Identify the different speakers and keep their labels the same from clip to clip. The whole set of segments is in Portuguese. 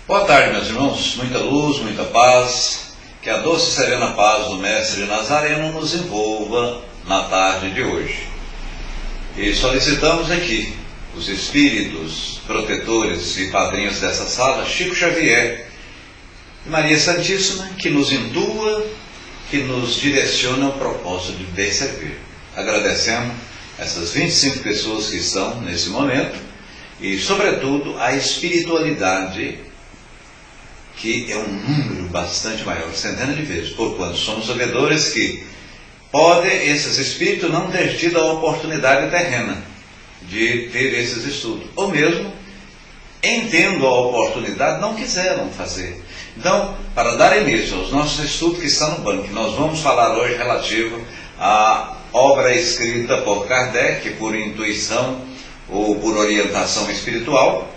Speaker 1: Boa tarde, meus irmãos. Muita luz, muita paz. Que a doce e serena paz do Mestre Nazareno nos envolva na tarde de hoje. E solicitamos aqui os espíritos protetores e padrinhos dessa sala, Chico Xavier e Maria Santíssima, que nos intua, que nos direciona ao propósito de bem servir. Agradecemos essas 25 pessoas que estão nesse momento e, sobretudo, a espiritualidade, que é um número bastante maior, centenas de vezes, porquanto somos sabedores que podem esses espíritos não ter tido a oportunidade terrena de ter esses estudos, ou mesmo, entendo a oportunidade, não quiseram fazer. Então, para dar início aos nossos estudos que estão no banco, nós vamos falar hoje relativo à obra escrita por Kardec, por intuição ou por orientação espiritual,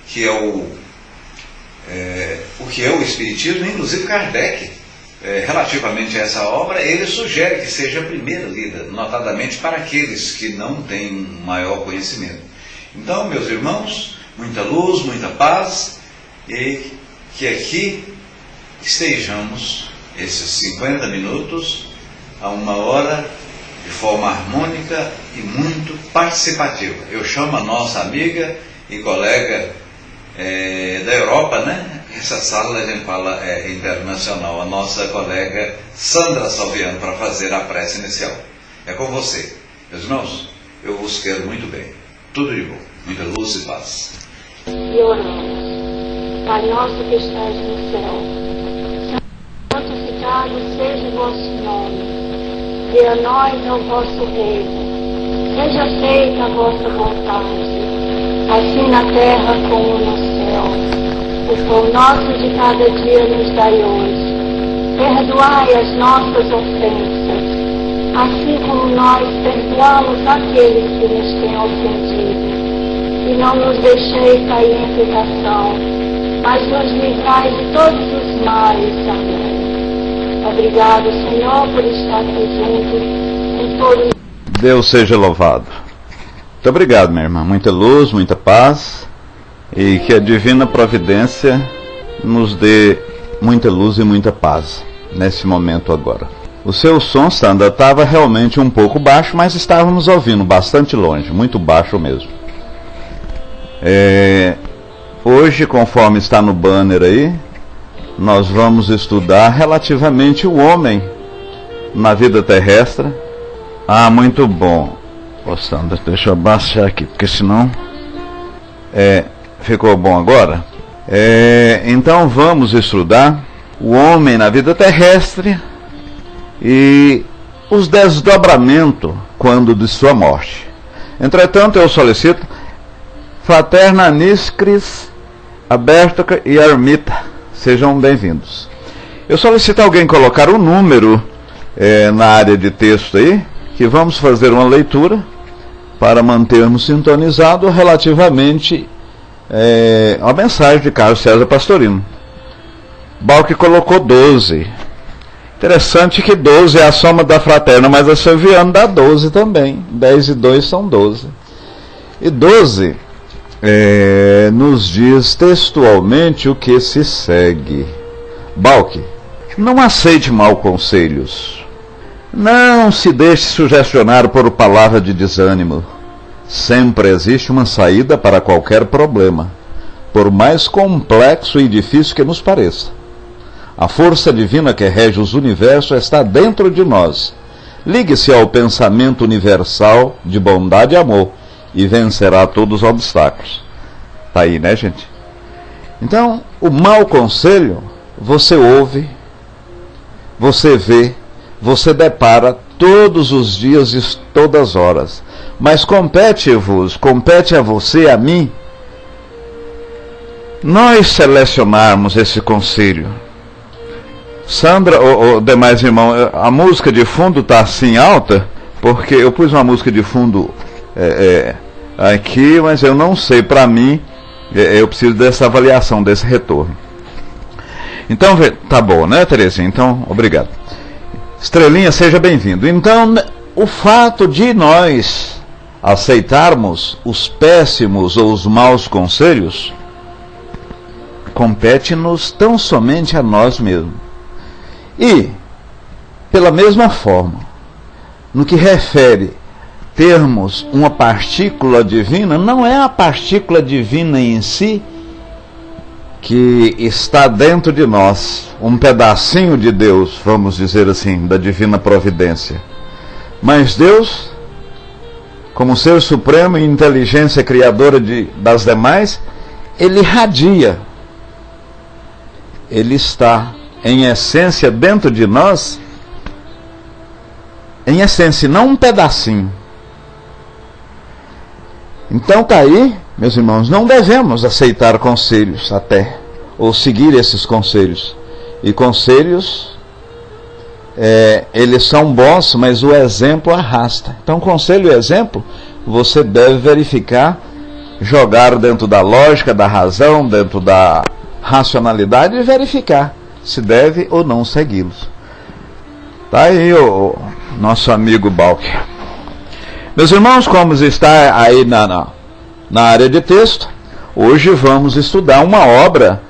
Speaker 1: que é o que é o Espiritismo. Inclusive Kardec, relativamente a essa obra, ele sugere que seja a primeira lida, notadamente para aqueles que não têm maior conhecimento. Então, meus irmãos, muita luz, muita paz, e que aqui estejamos esses 50 minutos a 1 hora de forma harmônica e muito participativa. Eu chamo a nossa amiga e colega da Europa, né? Essa sala a gente fala internacional, a nossa colega Sandra Salviano, para fazer a prece inicial. É com você. Meus irmãos, eu vos quero muito bem. Tudo de bom. Muita luz e paz.
Speaker 2: E oramos. Pai nosso que estás no céu, santificado seja o vosso nome. Venha a nós o vosso reino. Seja feita a vossa vontade, assim na terra como no céu. O pão nosso de cada dia nos dai hoje. Perdoai as nossas ofensas, assim como nós perdoamos aqueles que nos têm ofendido. E não nos deixeis cair em tentação, mas nos livrai de todos os males. Amém. Obrigado, Senhor, por estar aqui junto em todos.
Speaker 3: Deus seja louvado. Muito obrigado, minha irmã. Muita luz, muita paz. E que a divina providência nos dê muita luz e muita paz nesse momento agora. O seu som, Sandra, estava realmente um pouco baixo, mas estávamos ouvindo bastante longe, muito baixo mesmo. Hoje, conforme está no banner aí, nós vamos estudar relativamente o homem na vida terrestre. Muito bom. Ô Sandra, deixa eu abaixar aqui, porque senão... Ficou bom agora? Então vamos estudar o homem na vida terrestre e os desdobramentos quando de sua morte. Entretanto, eu solicito Fraterna Niscris, Aberta e Ermita, sejam bem-vindos. Eu solicito alguém colocar um número na área de texto aí, que vamos fazer uma leitura para mantermos sintonizado relativamente a mensagem de Carlos César Pastorino. Balque colocou 12. Interessante que 12 é a soma da fraterna, mas a Silviano dá 12 também. 10 e 2 são 12. E 12 nos diz textualmente o que se segue. Balque, não aceite mal conselhos. Não se deixe sugestionar por palavra de desânimo. Sempre existe uma saída para qualquer problema, por mais complexo e difícil que nos pareça. A força divina que rege os universos está dentro de nós. Ligue-se ao pensamento universal de bondade e amor e vencerá todos os obstáculos. Tá aí, né, gente? Então, o mau conselho, você ouve, você vê, você depara todos os dias e todas as horas. Mas compete a você, a mim, nós selecionarmos esse conselho. Sandra, ou demais irmãos, a música de fundo está assim alta, porque eu pus uma música de fundo aqui, mas eu não sei, para mim, eu preciso dessa avaliação, desse retorno. Então, tá bom, né, Terezinha? Então, obrigado. Estrelinha, seja bem-vindo. Então, o fato de nós aceitarmos os péssimos ou os maus conselhos compete-nos tão somente a nós mesmos. E, pela mesma forma, no que refere termos uma partícula divina, não é a partícula divina em si que está dentro de nós, um pedacinho de Deus, vamos dizer assim, da divina providência. Mas Deus, como ser supremo e inteligência criadora das demais, Ele irradia. Ele está, em essência, dentro de nós, em essência, não um pedacinho. Então está aí, meus irmãos, não devemos aceitar conselhos até, ou seguir esses conselhos. E conselhos, eles são bons, mas o exemplo arrasta. Então, conselho e exemplo, você deve verificar, jogar dentro da lógica, da razão, dentro da racionalidade e verificar se deve ou não segui-los. Está aí o nosso amigo Balker. Meus irmãos, como está aí na área de texto, hoje vamos estudar uma obra,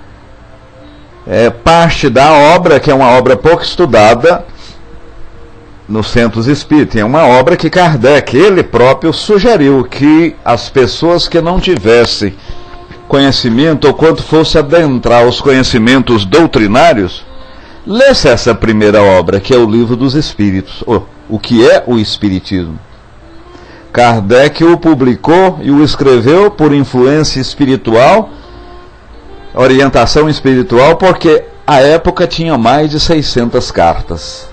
Speaker 3: parte da obra, que é uma obra pouco estudada nos centros espíritas. É uma obra que Kardec, ele próprio, sugeriu que as pessoas que não tivessem conhecimento, ou quanto fosse adentrar os conhecimentos doutrinários, lesse essa primeira obra, que é o Livro dos Espíritos, o que é o Espiritismo. Kardec o publicou e o escreveu por influência espiritual, orientação espiritual, porque a época tinha mais de 600 cartas.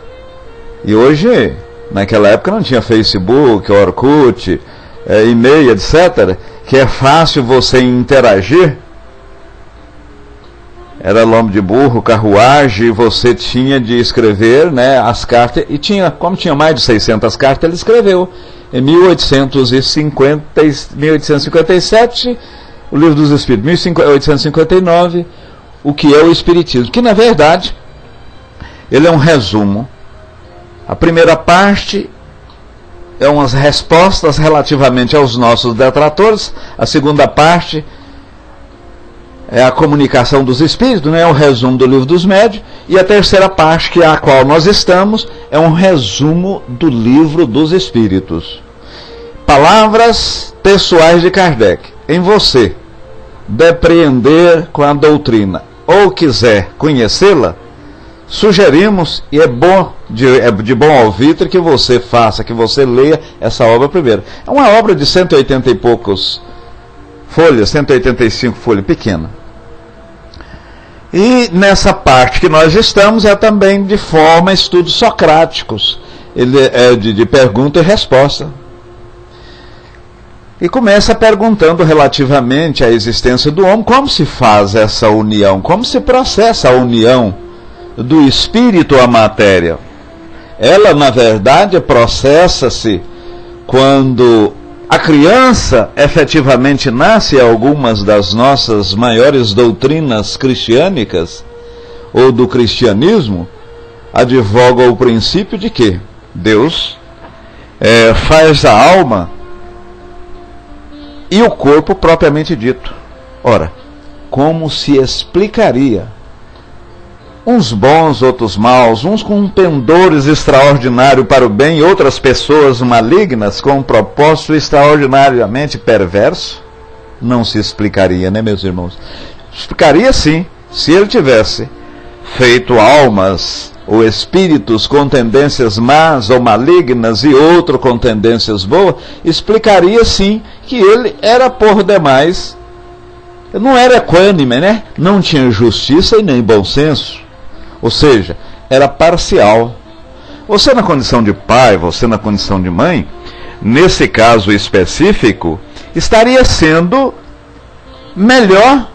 Speaker 3: E hoje, naquela época não tinha Facebook, Orkut, e-mail, etc., que é fácil você interagir. Era lombo de burro, carruagem, você tinha de escrever, né, as cartas, e como tinha mais de 600 cartas, ele escreveu. Em 1857, o Livro dos Espíritos, 1859, o que é o Espiritismo, que na verdade ele é um resumo. A primeira parte é umas respostas relativamente aos nossos detratores, a segunda parte é a comunicação dos Espíritos, né, é um resumo do Livro dos Médiuns, e a terceira parte, que é a qual nós estamos, é um resumo do Livro dos Espíritos. Palavras textuais de Kardec. Em você depreender com a doutrina ou quiser conhecê-la, sugerimos, e é de bom alvitre, que você faça, que você leia essa obra primeiro. É uma obra de 180 e poucos folhas, 185 folhas, pequena. E nessa parte que nós estamos é também de forma estudos socráticos. Ele é de pergunta e resposta. E começa perguntando relativamente à existência do homem, como se faz essa união, como se processa a união do espírito à matéria. Ela, na verdade, processa-se quando a criança efetivamente nasce. Algumas das nossas maiores doutrinas cristiânicas, ou do cristianismo, advogam o princípio de que Deus faz a alma e o corpo propriamente dito. Ora, como se explicaria uns bons, outros maus, uns com pendores extraordinários para o bem e outras pessoas malignas com um propósito extraordinariamente perverso? Não se explicaria, né, meus irmãos? Explicaria sim, se ele tivesse feito almas ou espíritos com tendências más ou malignas e outro com tendências boas, explicaria sim que ele era por demais, não era equânime, né? Não tinha justiça e nem bom senso. Ou seja, era parcial. Você na condição de pai, você na condição de mãe, nesse caso específico, estaria sendo melhor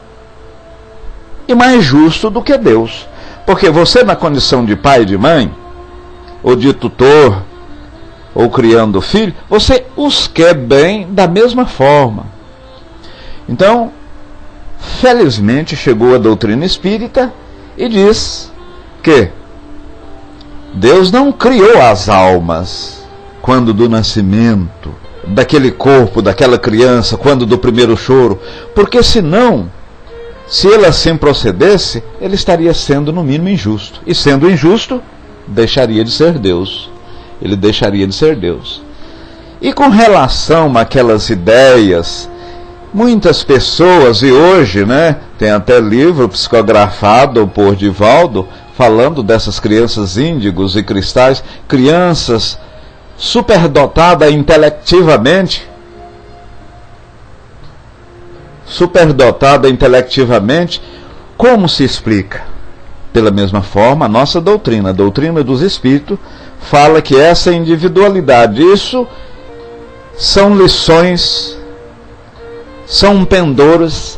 Speaker 3: e mais justo do que Deus. Porque você na condição de pai e de mãe, ou de tutor, ou criando filho, você os quer bem da mesma forma. Então, felizmente chegou a doutrina espírita e diz que Deus não criou as almas quando do nascimento daquele corpo, daquela criança, quando do primeiro choro, porque senão Se ele assim procedesse, ele estaria sendo no mínimo injusto. E sendo injusto, deixaria de ser Deus. Ele deixaria de ser Deus. E com relação àquelas ideias, muitas pessoas, e hoje, né, tem até livro psicografado por Divaldo, falando dessas crianças índigos e cristais, crianças superdotadas intelectivamente, como se explica? Pela mesma forma, a nossa doutrina, a doutrina dos espíritos, fala que essa individualidade, isso são lições, são pendores,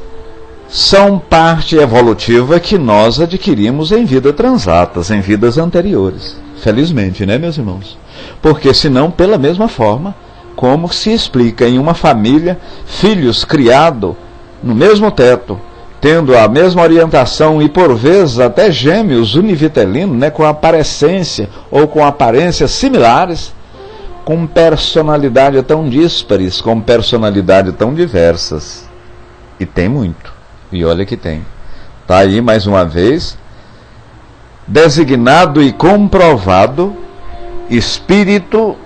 Speaker 3: são parte evolutiva que nós adquirimos em vidas transatas, em vidas anteriores. Felizmente, né, meus irmãos? Porque senão, pela mesma forma, como se explica em uma família, filhos criados no mesmo teto, tendo a mesma orientação e por vezes até gêmeos univitelinos, né, com aparência ou com aparências similares, com personalidade tão díspares, com personalidade tão diversas. E tem muito. E olha que tem. Está aí mais uma vez, designado e comprovado, espírito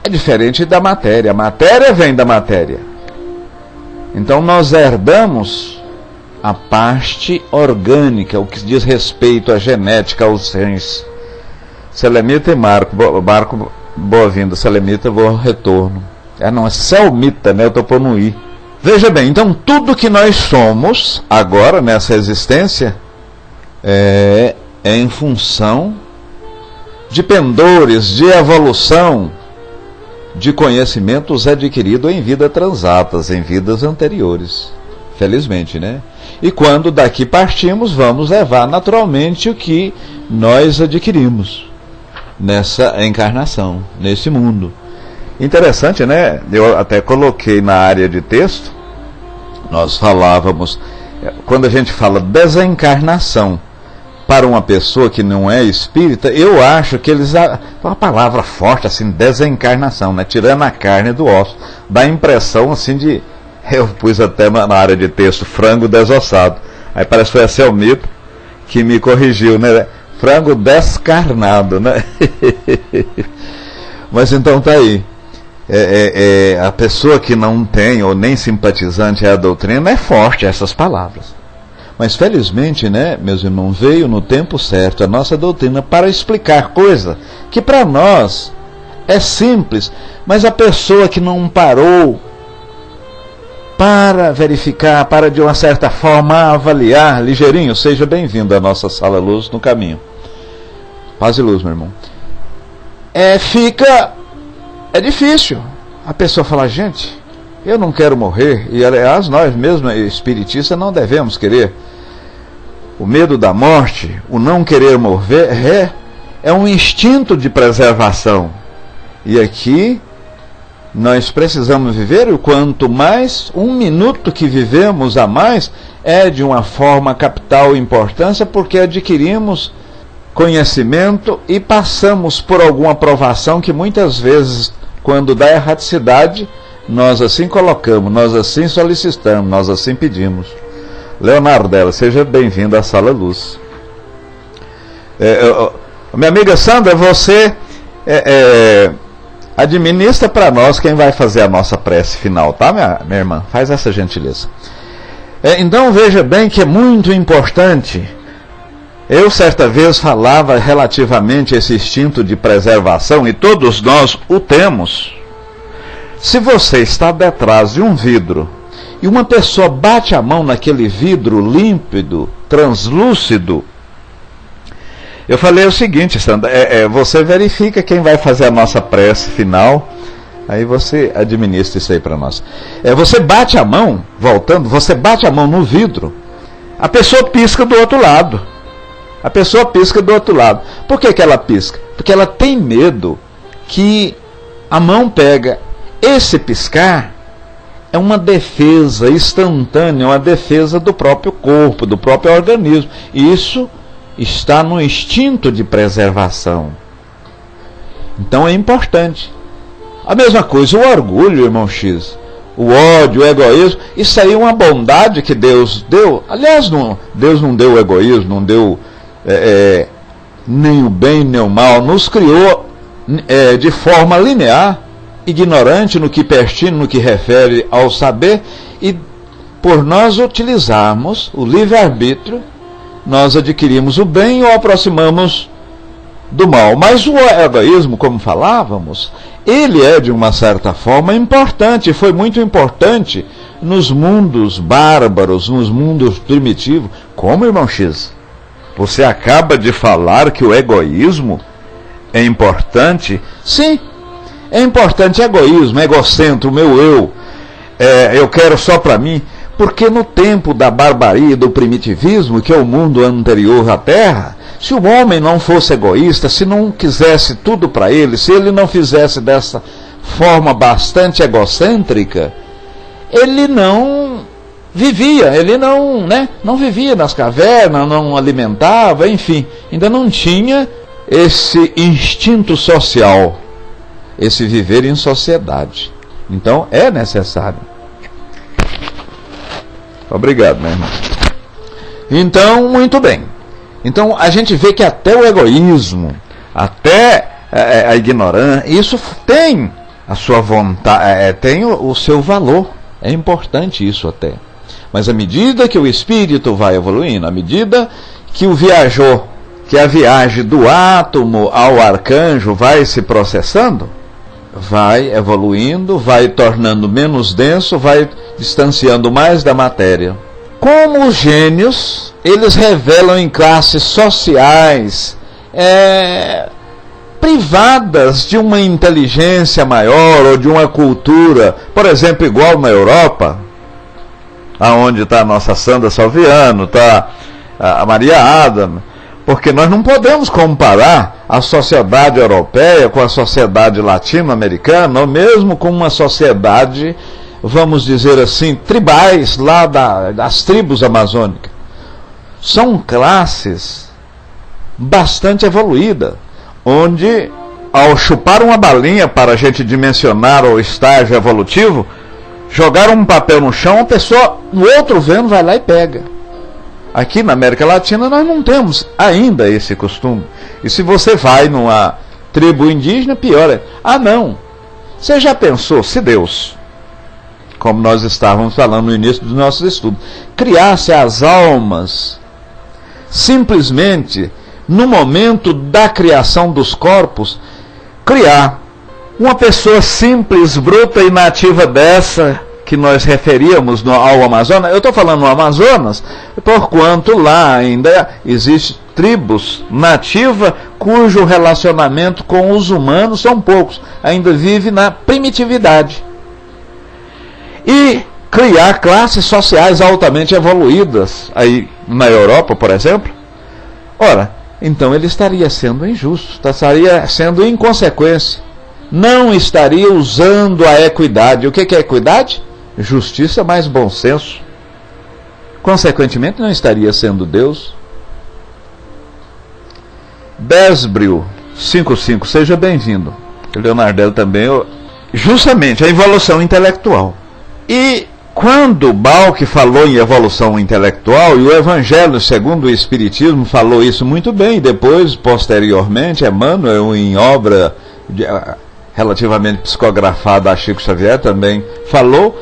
Speaker 3: é diferente da matéria. A matéria vem da matéria. Então nós herdamos a parte orgânica, o que diz respeito à genética, aos genes. Selemita e Marco boa-vinda, Selemita, bom retorno. Não, é Selmita, né? Eu estou pondo um I. Veja bem, então tudo que nós somos agora nessa existência é em função de pendores, de evolução, de conhecimentos adquiridos em vidas transatas, em vidas anteriores. Felizmente, né? E quando daqui partimos, vamos levar naturalmente o que nós adquirimos nessa encarnação, nesse mundo. Interessante, né? Eu até coloquei na área de texto, nós falávamos, quando a gente fala desencarnação para uma pessoa que não é espírita, eu acho que eles, uma palavra forte assim, desencarnação, né? Tirando a carne do osso, dá a impressão assim de, eu pus até na área de texto, frango desossado, aí parece que foi a Selmita que me corrigiu, né? Frango descarnado, né? Mas então tá aí. A pessoa que não tem ou nem simpatizante à doutrina é forte essas palavras. Mas felizmente, né, meus irmãos, veio no tempo certo a nossa doutrina para explicar coisa que para nós é simples, mas a pessoa que não parou para verificar, para de uma certa forma avaliar, ligeirinho, seja bem-vindo à nossa sala Luz no Caminho. Paz e luz, meu irmão. É difícil a pessoa falar, gente, eu não quero morrer, e aliás nós mesmos espiritistas não devemos querer. O medo da morte, o não querer morrer, é um instinto de preservação. E aqui nós precisamos viver, e quanto mais, um minuto que vivemos a mais, é de uma forma capital importância, porque adquirimos conhecimento e passamos por alguma provação que muitas vezes, quando dá erraticidade, nós assim colocamos, nós assim solicitamos, nós assim pedimos. Leonardela, seja bem-vinda à Sala Luz. Minha amiga Sandra, você administra para nós quem vai fazer a nossa prece final, tá, minha irmã? Faz essa gentileza. Então veja bem que é muito importante. Eu certa vez falava relativamente a esse instinto de preservação, e todos nós o temos. Se você está detrás de um vidro e uma pessoa bate a mão naquele vidro límpido, translúcido, eu falei o seguinte, Sandra, você verifica quem vai fazer a nossa prece final, aí você administra isso aí para nós. Você bate a mão, voltando, você bate a mão no vidro, a pessoa pisca do outro lado. A pessoa pisca do outro lado. Por que ela pisca? Porque ela tem medo que a mão pega. Esse piscar é uma defesa instantânea, uma defesa do próprio corpo, do próprio organismo. Isso está no instinto de preservação. Então é importante. A mesma coisa, o orgulho, irmão X. o ódio, o egoísmo. Isso aí é uma bondade que Deus deu. Aliás, Deus não deu o egoísmo, não deu nem o bem nem o mal. Nos criou de forma linear, ignorante no que pertine, no que refere ao saber, e por nós utilizarmos o livre-arbítrio, nós adquirimos o bem ou aproximamos do mal. Mas o egoísmo, como falávamos, ele é de uma certa forma importante, foi muito importante nos mundos bárbaros, nos mundos primitivos. Como, irmão X? Você acaba de falar que o egoísmo é importante? Sim, é importante. Egoísmo, egocentro, meu eu quero só para mim. Porque no tempo da barbarie, do primitivismo, que é o mundo anterior à Terra, se o homem não fosse egoísta, se não quisesse tudo para ele, se ele não fizesse dessa forma bastante egocêntrica, ele não vivia, ele não vivia nas cavernas, não alimentava, enfim, ainda não tinha esse instinto social, esse viver em sociedade. Então é necessário. Obrigado, meu irmão. Então, muito bem. Então, a gente vê que até o egoísmo, até a ignorância, isso tem a sua vontade, tem o seu valor. É importante isso até. Mas à medida que o espírito vai evoluindo, à medida que que a viagem do átomo ao arcanjo vai se processando, vai evoluindo, vai tornando menos denso, vai distanciando mais da matéria. Como os gênios, eles revelam em classes sociais privadas de uma inteligência maior ou de uma cultura, por exemplo, igual na Europa, aonde está a nossa Sandra Salviano, está a Maria Adam, porque nós não podemos comparar a sociedade europeia com a sociedade latino-americana, ou mesmo com uma sociedade, vamos dizer assim, tribais lá das tribos amazônicas. São classes bastante evoluídas, onde, ao chupar uma balinha para a gente dimensionar o estágio evolutivo, jogar um papel no chão, a pessoa, o outro vendo, vai lá e pega. Aqui na América Latina nós não temos ainda esse costume. E se você vai numa tribo indígena, pior é. Ah, não. Você já pensou, se Deus, como nós estávamos falando no início dos nossos estudos, criasse as almas simplesmente no momento da criação dos corpos, criar uma pessoa simples, bruta e nativa dessa que nós referíamos ao Amazonas. Eu estou falando no Amazonas, porquanto lá ainda existe tribos nativas cujo relacionamento com os humanos são poucos, ainda vive na primitividade. E criar classes sociais altamente evoluídas, aí na Europa, por exemplo. Ora, então ele estaria sendo injusto, estaria sendo inconsequência, não estaria usando a equidade. O que é equidade? Justiça mais bom senso. Consequentemente, não estaria sendo Deus. Besbril 55, seja bem-vindo. Leonardelli também, justamente a evolução intelectual. E quando Balk falou em evolução intelectual, e o Evangelho segundo o Espiritismo falou isso muito bem, e depois, posteriormente, Emmanuel, em obra relativamente psicografada a Chico Xavier, também falou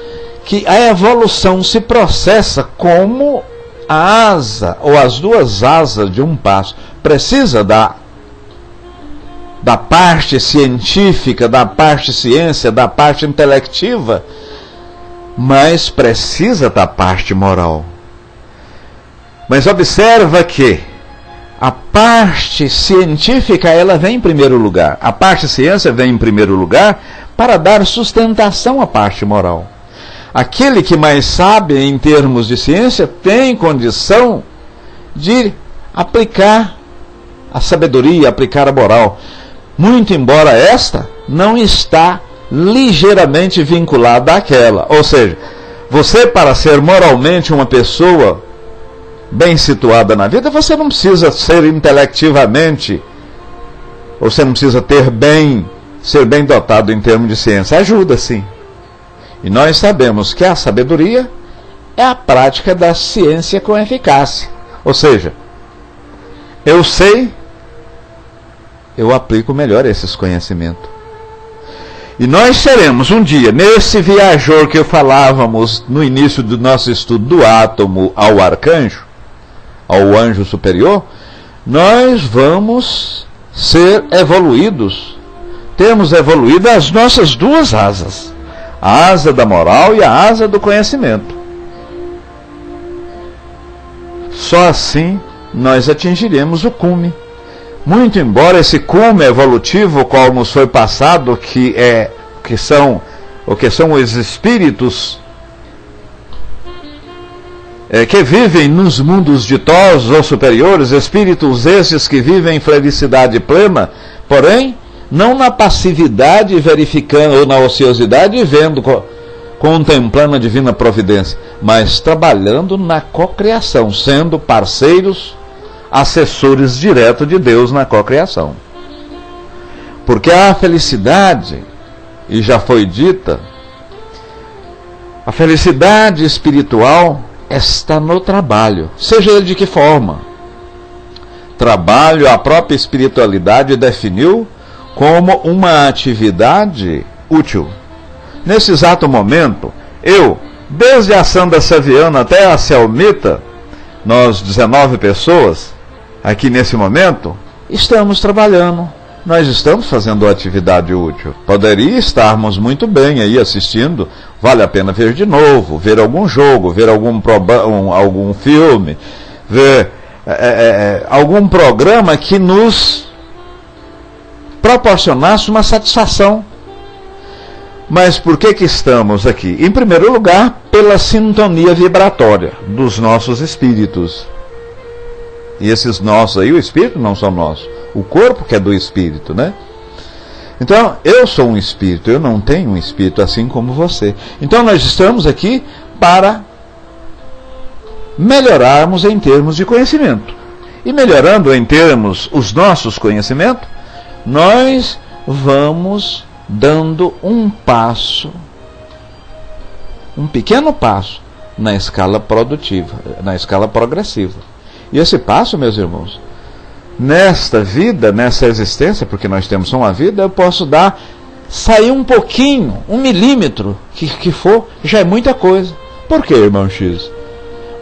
Speaker 3: que a evolução se processa como a asa, ou as duas asas de um pássaro. Precisa da parte científica, da parte ciência, da parte intelectiva, mas precisa da parte moral. Mas observa que a parte científica, ela vem em primeiro lugar. A parte ciência vem em primeiro lugar para dar sustentação à parte moral. Aquele que mais sabe em termos de ciência tem condição de aplicar a sabedoria, aplicar a moral. Muito embora esta não está ligeiramente vinculada àquela. Ou seja, você, para ser moralmente uma pessoa bem situada na vida, você não precisa ser intelectivamente, ou você não precisa ser bem dotado em termos de ciência. Ajuda, sim. E nós sabemos que a sabedoria é a prática da ciência com eficácia. Ou seja, eu sei, eu aplico melhor esses conhecimentos. E nós seremos um dia, nesse viajor que falávamos no início do nosso estudo do átomo ao arcanjo, ao anjo superior, nós vamos ser evoluídos. Temos evoluído as nossas duas asas, a asa da moral e a asa do conhecimento. Só assim nós atingiremos o cume. Muito embora esse cume evolutivo, qual nos foi passado, que são os espíritos que vivem nos mundos ditosos ou superiores, espíritos esses que vivem em felicidade plena, porém, não na passividade verificando, ou na ociosidade vendo, contemplando a divina providência, mas trabalhando na cocriação, sendo parceiros, assessores diretos de Deus na cocriação. Porque a felicidade, e já foi dita, a felicidade espiritual está no trabalho, seja ele de que forma. Trabalho, a própria espiritualidade definiu como uma atividade útil. Nesse exato momento, eu, desde a Sandra Saviana até a Selmita, nós 19 pessoas, aqui nesse momento, estamos trabalhando. Nós estamos fazendo atividade útil. Poderia estarmos muito bem aí assistindo, vale a pena ver de novo, ver algum jogo, ver algum filme, ver algum programa que nos proporcionasse uma satisfação. Mas por que estamos aqui? Em primeiro lugar, pela sintonia vibratória dos nossos espíritos. E esses nossos aí, o espírito não são nossos. O corpo que é do espírito, né? Então, eu sou um espírito, eu não tenho um espírito assim como você. Então, nós estamos aqui para melhorarmos em termos de conhecimento. E melhorando em termos os nossos conhecimentos, nós vamos dando um passo, um pequeno passo, na escala produtiva, na escala progressiva. E esse passo, meus irmãos, nesta vida, nessa existência, porque nós temos só uma vida, eu posso sair um pouquinho, 1 milímetro, que for, já é muita coisa. Por que, irmão X?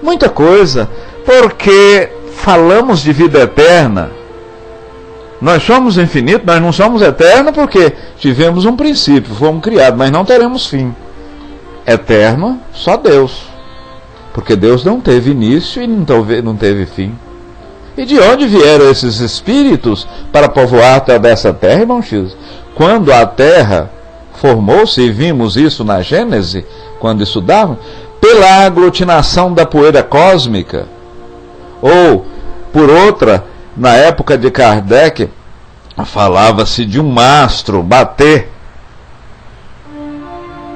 Speaker 3: Muita coisa, porque falamos de vida eterna. Nós somos infinitos, nós não somos eternos porque tivemos um princípio, fomos criados, mas não teremos fim. Eterno, só Deus. Porque Deus não teve início e não teve fim. E de onde vieram esses espíritos para povoar toda essa terra, irmão X? Quando a terra formou-se, e vimos isso na Gênese, quando estudávamos, pela aglutinação da poeira cósmica, ou por outra, na época de Kardec, falava-se de um astro bater,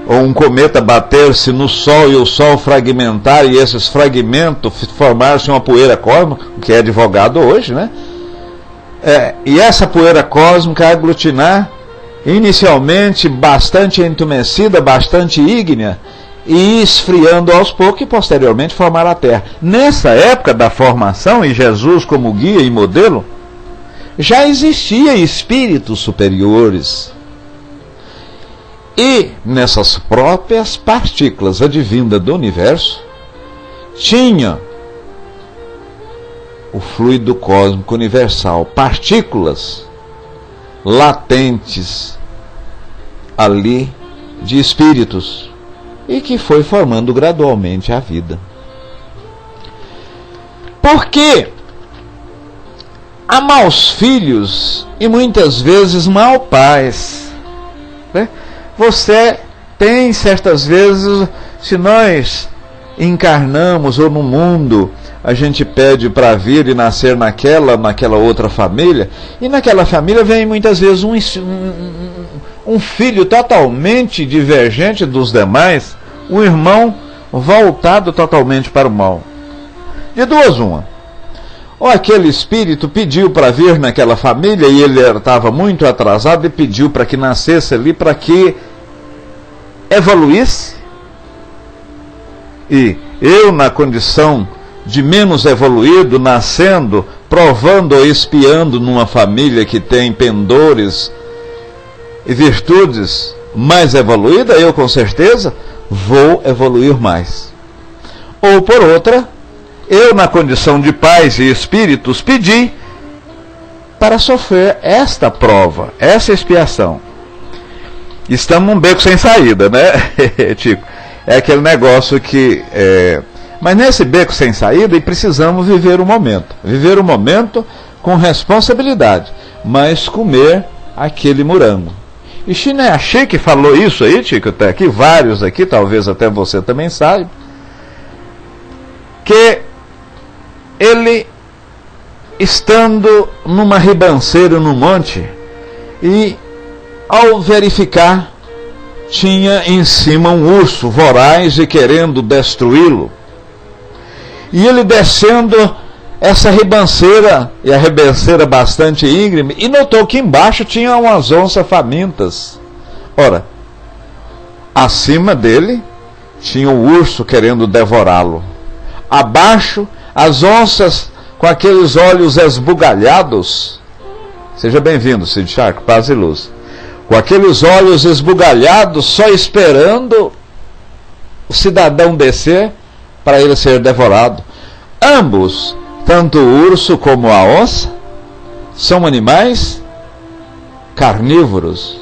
Speaker 3: ou um cometa bater-se no Sol e o Sol fragmentar, e esses fragmentos formarem-se uma poeira cósmica, que é advogado hoje, né? E essa poeira cósmica aglutinar, inicialmente bastante entumecida, bastante ígnea, e esfriando aos poucos e posteriormente formar a Terra. Nessa época da formação, e Jesus como guia e modelo, já existia espíritos superiores. E nessas próprias partículas advindas do universo, tinha o fluido cósmico universal, partículas latentes ali de espíritos, e que foi formando gradualmente a vida. Porque há maus filhos e muitas vezes mau pais, né? Você tem certas vezes, se nós encarnamos ou no mundo, a gente pede para vir e nascer naquela outra família, e naquela família vem muitas vezes um filho totalmente divergente dos demais, um irmão voltado totalmente para o mal. De duas uma. Ou aquele espírito pediu para vir naquela família e ele estava muito atrasado e pediu para que nascesse ali, para que evoluísse, e eu, na condição de menos evoluído, nascendo, provando ou espiando numa família que tem pendores e virtudes mais evoluída, eu com certeza vou evoluir mais. Ou por outra, eu, na condição de pais e espíritos, pedi para sofrer esta prova, essa expiação. Estamos num beco sem saída, né, Tico? É aquele negócio que... Mas nesse beco sem saída, e precisamos viver o momento. Viver o momento com responsabilidade, mas comer aquele morango. E Shinya Ashiki falou isso aí, Tico, até aqui, vários aqui, talvez até você também saiba, que ele, estando numa ribanceira no monte, e ao verificar, tinha em cima um urso voraz e querendo destruí-lo. E ele descendo essa ribanceira, e a ribanceira bastante íngreme, e notou que embaixo tinha umas onças famintas. Ora, acima dele tinha o urso querendo devorá-lo. Abaixo, as onças com aqueles olhos esbugalhados. Seja bem-vindo, Sid Shark, paz e luz. Com aqueles olhos esbugalhados, só esperando o cidadão descer para ele ser devorado. Ambos, tanto o urso como a onça, são animais carnívoros.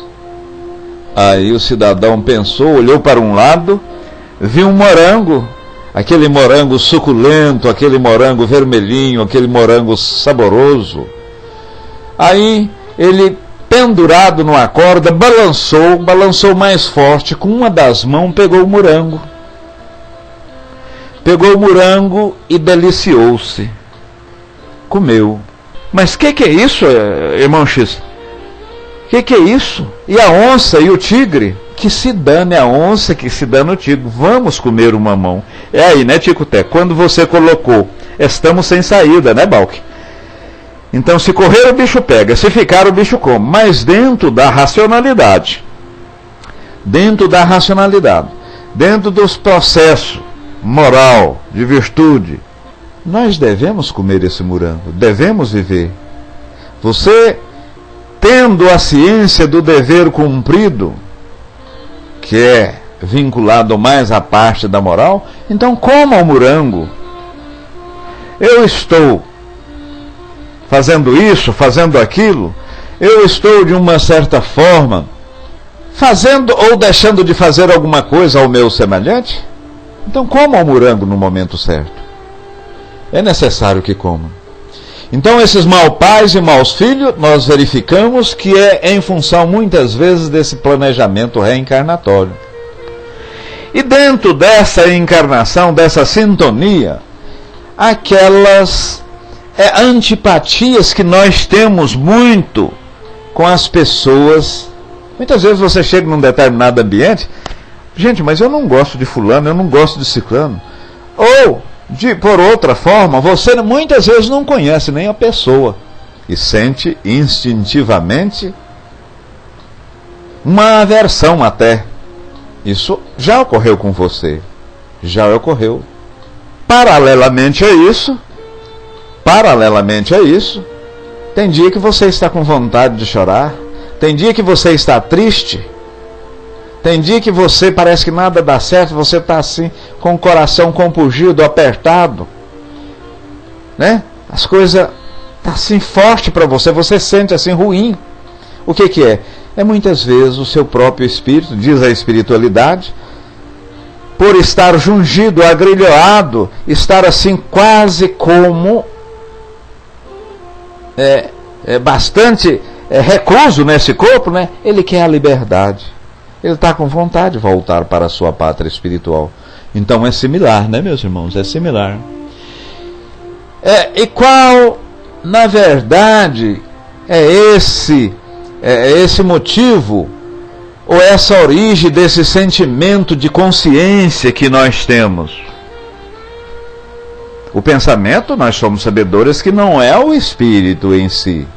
Speaker 3: Aí o cidadão pensou, olhou para um lado, viu um morango, aquele morango suculento, aquele morango vermelhinho, aquele morango saboroso. Aí ele, pendurado numa corda, balançou mais forte, com uma das mãos pegou o morango. Pegou o morango e deliciou-se. Comeu. Mas que é isso, irmão X? Que é isso? E a onça e o tigre? Que se dane a onça, que se dane o tigre. Vamos comer o mamão. É aí, né, Tico-Té? Quando você colocou, estamos sem saída, né, Balque? Então, se correr o bicho pega, se ficar o bicho come. Mas dentro da racionalidade. Dentro da racionalidade. Dentro dos processos moral, de virtude, nós devemos comer esse morango, devemos viver. Você, tendo a ciência do dever cumprido, que é vinculado mais à parte da moral, então coma o morango. Eu estou fazendo isso, fazendo aquilo, eu estou de uma certa forma fazendo ou deixando de fazer alguma coisa ao meu semelhante? Então coma o morango no momento certo. É necessário que coma. Então esses maus pais e maus filhos, nós verificamos que é em função muitas vezes desse planejamento reencarnatório. E dentro dessa encarnação, dessa sintonia, aquelas antipatias que nós temos muito com as pessoas. Muitas vezes você chega num determinado ambiente, gente, mas eu não gosto de fulano, eu não gosto de ciclano. Ou, por outra forma, você muitas vezes não conhece nem a pessoa e sente instintivamente uma aversão até. Isso já ocorreu com você. Já ocorreu. Paralelamente a isso, tem dia que você está com vontade de chorar, tem dia que você está triste, tem dia que você parece que nada dá certo, você está assim, com o coração compungido, apertado, né? As coisas estão assim forte para você, você sente assim ruim. O que é? É muitas vezes o seu próprio espírito, diz a espiritualidade, por estar jungido, agrilhoado, estar assim quase como bastante recluso nesse corpo, né? Ele quer a liberdade. Ele está com vontade de voltar para a sua pátria espiritual. Então é similar, né, meus irmãos? É similar. E qual, na verdade, é esse motivo, ou essa origem desse sentimento de consciência que nós temos? O pensamento, nós somos sabedores que não é o espírito em si.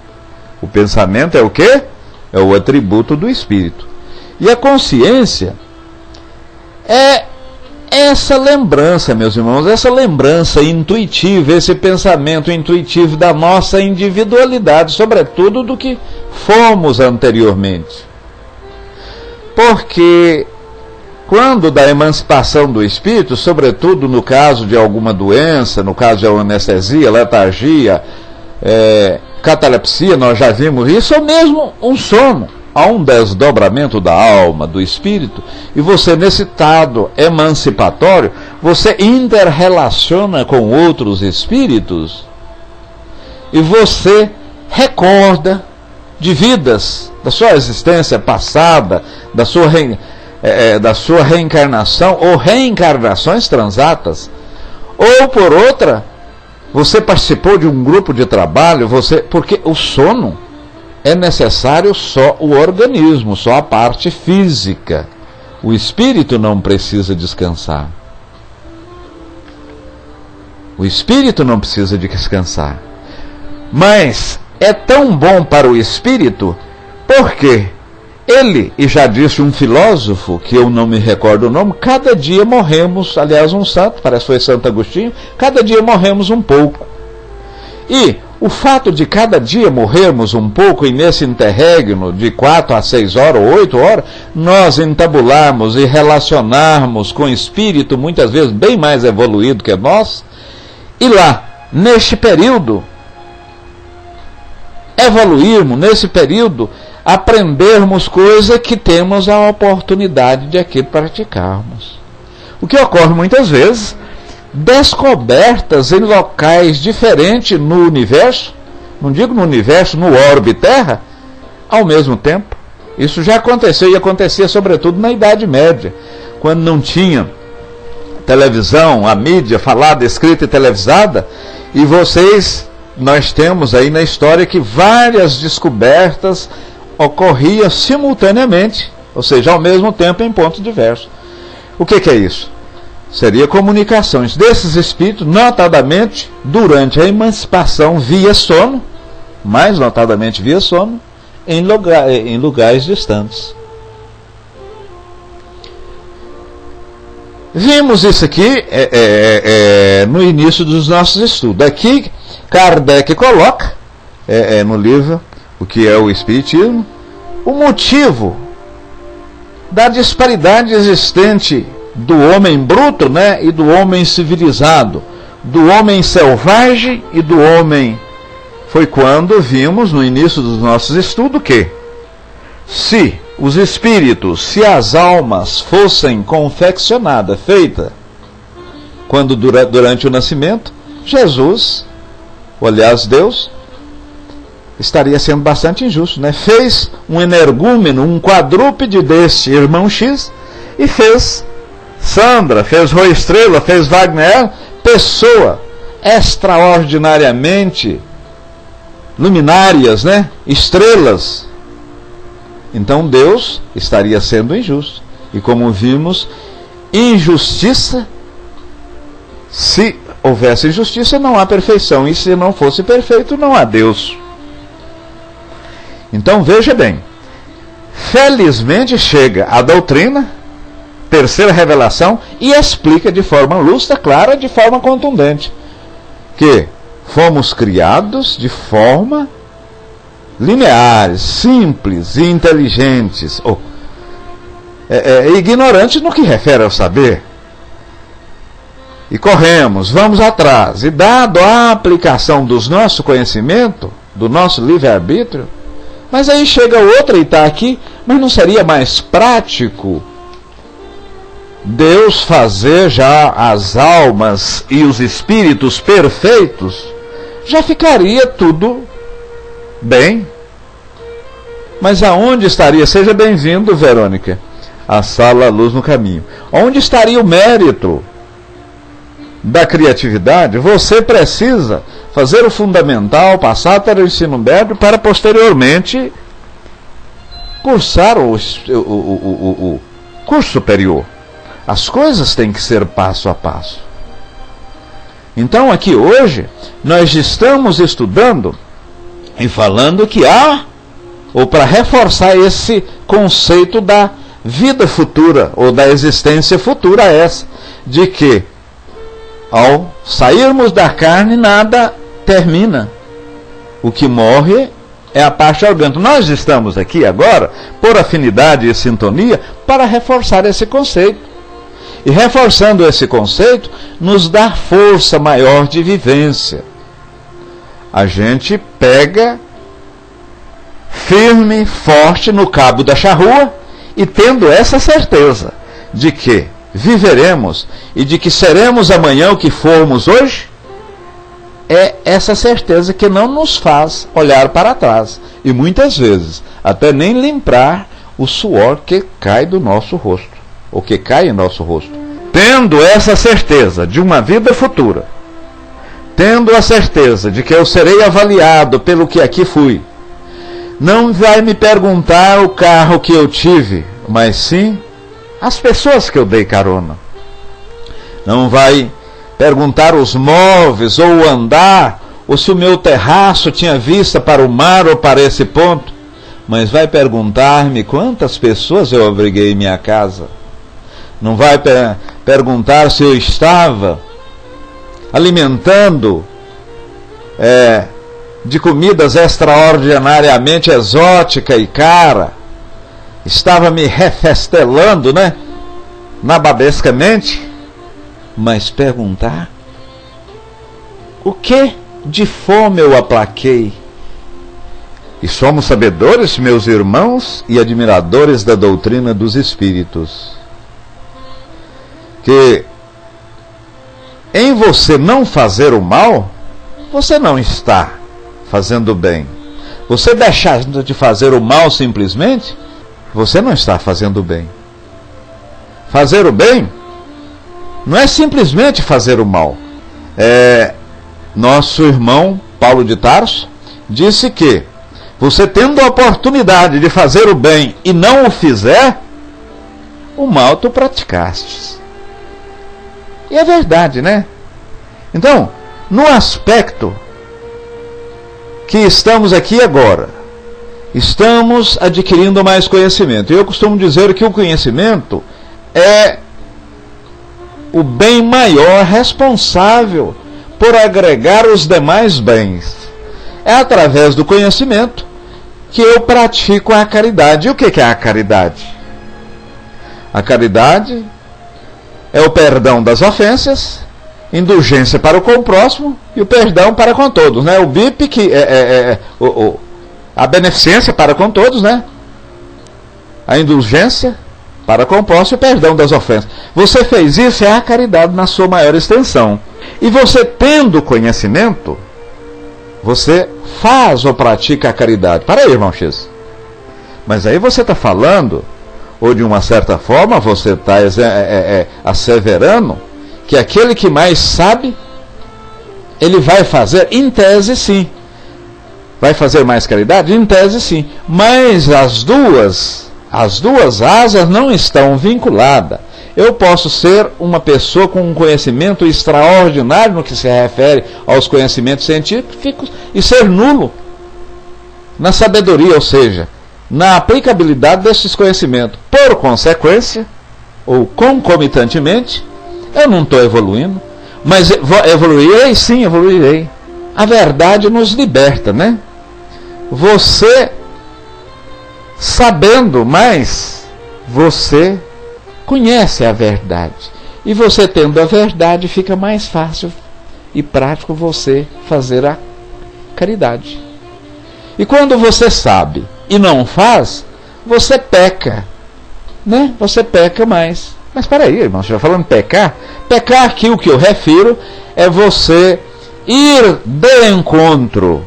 Speaker 3: O pensamento é o quê? É o atributo do espírito. E a consciência é essa lembrança, meus irmãos, essa lembrança intuitiva, esse pensamento intuitivo da nossa individualidade, sobretudo do que fomos anteriormente. Porque quando da emancipação do espírito, sobretudo no caso de alguma doença, no caso de anestesia, letargia, catalepsia, nós já vimos isso, ou mesmo um sono, há um desdobramento da alma, do espírito, e você, nesse estado emancipatório, você interrelaciona com outros espíritos e você recorda de vidas da sua existência passada, da sua reencarnação ou reencarnações transatas, ou por outra, você participou de um grupo de trabalho, porque o sono é necessário só o organismo, só a parte física. O espírito não precisa descansar. O espírito não precisa descansar. Mas é tão bom para o espírito, porque ele, e já disse um filósofo, que eu não me recordo o nome, cada dia morremos, aliás um santo, parece que foi Santo Agostinho, cada dia morremos um pouco. E o fato de cada dia morrermos um pouco, e nesse interregno de 4 a 6 horas ou 8 horas, nós entabularmos e relacionarmos com o espírito, muitas vezes bem mais evoluído que nós, e lá, neste período, evoluirmos, nesse período, aprendermos coisas que temos a oportunidade de aqui praticarmos. O que ocorre muitas vezes, descobertas em locais diferentes no universo, não digo no universo, no orbe Terra, ao mesmo tempo. Isso já aconteceu e acontecia sobretudo na Idade Média, quando não tinha televisão, a mídia falada, escrita e televisada, e nós temos aí na história que várias descobertas ocorriam simultaneamente, ou seja, ao mesmo tempo em pontos diversos. O que é isso? Seria comunicações desses espíritos, notadamente durante a emancipação via sono, mais notadamente via sono, em lugares distantes. Vimos isso aqui no início dos nossos estudos. Aqui Kardec coloca no livro O que é o Espiritismo, o motivo da disparidade existente do homem bruto, e do homem civilizado, do homem selvagem e do homem. Foi quando vimos no início dos nossos estudos que se os espíritos, se as almas fossem confeccionadas, feitas quando durante o nascimento, Jesus, aliás Deus, estaria sendo bastante injusto, fez um energúmeno, um quadrúpede desse irmão X, e fez Sandra, fez Rô Estrela, fez Wagner, pessoa extraordinariamente luminárias, estrelas. Então Deus estaria sendo injusto. E como vimos, injustiça, se houvesse injustiça, não há perfeição. E se não fosse perfeito, não há Deus. Então veja bem, felizmente chega a doutrina, terceira revelação, e explica de forma lúcida, clara, de forma contundente, que fomos criados de forma lineares, simples e inteligentes, ignorantes no que refere ao saber. E corremos, vamos atrás, e dado a aplicação dos nosso conhecimento, do nosso livre-arbítrio, mas aí chega outra e está aqui, mas não seria mais prático Deus fazer já as almas e os espíritos perfeitos? Já ficaria tudo bem. Mas aonde estaria? Seja bem-vindo, Verônica, à Sala Luz no Caminho. Onde estaria o mérito da criatividade? Você precisa fazer o fundamental, passar para o ensino médio, para posteriormente cursar o curso superior. As coisas têm que ser passo a passo. Então aqui hoje nós estamos estudando e falando que há, ou para reforçar esse conceito da vida futura, ou da existência futura essa, de que ao sairmos da carne nada termina. O que morre é a parte orgânica. Nós estamos aqui agora, por afinidade e sintonia, para reforçar esse conceito. E reforçando esse conceito, nos dá força maior de vivência. A gente pega firme, forte no cabo da charrua e tendo essa certeza de que viveremos e de que seremos amanhã o que formos hoje, é essa certeza que não nos faz olhar para trás e muitas vezes até nem limpar o suor que cai do nosso rosto, ou que cai em nosso rosto. Tendo essa certeza de uma vida futura, tendo a certeza de que eu serei avaliado pelo que aqui fui, não vai me perguntar o carro que eu tive, mas sim as pessoas que eu dei carona. Não vai perguntar os móveis ou o andar, ou se o meu terraço tinha vista para o mar ou para esse ponto, mas vai perguntar-me quantas pessoas eu abriguei em minha casa. Não vai perguntar se eu estava alimentando de comidas extraordinariamente exótica e cara, estava me refestelando, nababescamente, mas perguntar o que de fome eu aplaquei. E somos sabedores, meus irmãos, e admiradores da doutrina dos Espíritos, que em você não fazer o mal, você não está fazendo o bem. Você deixando de fazer o mal simplesmente, você não está fazendo o bem. Fazer o bem não é simplesmente fazer o mal. Nosso irmão Paulo de Tarso disse que você tendo a oportunidade de fazer o bem e não o fizer, o mal tu praticastes. E é verdade, Então, no aspecto que estamos aqui agora, estamos adquirindo mais conhecimento. E eu costumo dizer que o conhecimento é o bem maior responsável por agregar os demais bens. É através do conhecimento que eu pratico a caridade. E o que é a caridade? A caridade é o perdão das ofensas, indulgência para com o próximo e o perdão para com todos, O BIP, que a beneficência para com todos, A indulgência para com o próximo e o perdão das ofensas. Você fez isso, é a caridade na sua maior extensão. E você tendo conhecimento, você faz ou pratica a caridade. Para aí, irmão X. Mas aí você está falando, ou de uma certa forma você está asseverando, que aquele que mais sabe, ele vai fazer, em tese sim. Vai fazer mais caridade? Em tese sim. Mas as duas asas não estão vinculadas. Eu posso ser uma pessoa com um conhecimento extraordinário no que se refere aos conhecimentos científicos e ser nulo na sabedoria, ou seja, na aplicabilidade desses conhecimentos. Por consequência, ou concomitantemente, eu não estou evoluindo, mas evoluirei, sim, evoluirei. A verdade nos liberta, Você, sabendo mais, você conhece a verdade. E você tendo a verdade, fica mais fácil e prático você fazer a caridade. E quando você sabe e não faz, você peca, Você peca mais. Mas espera aí, irmão, você está falando pecar? Pecar aqui, o que eu refiro, é você ir de encontro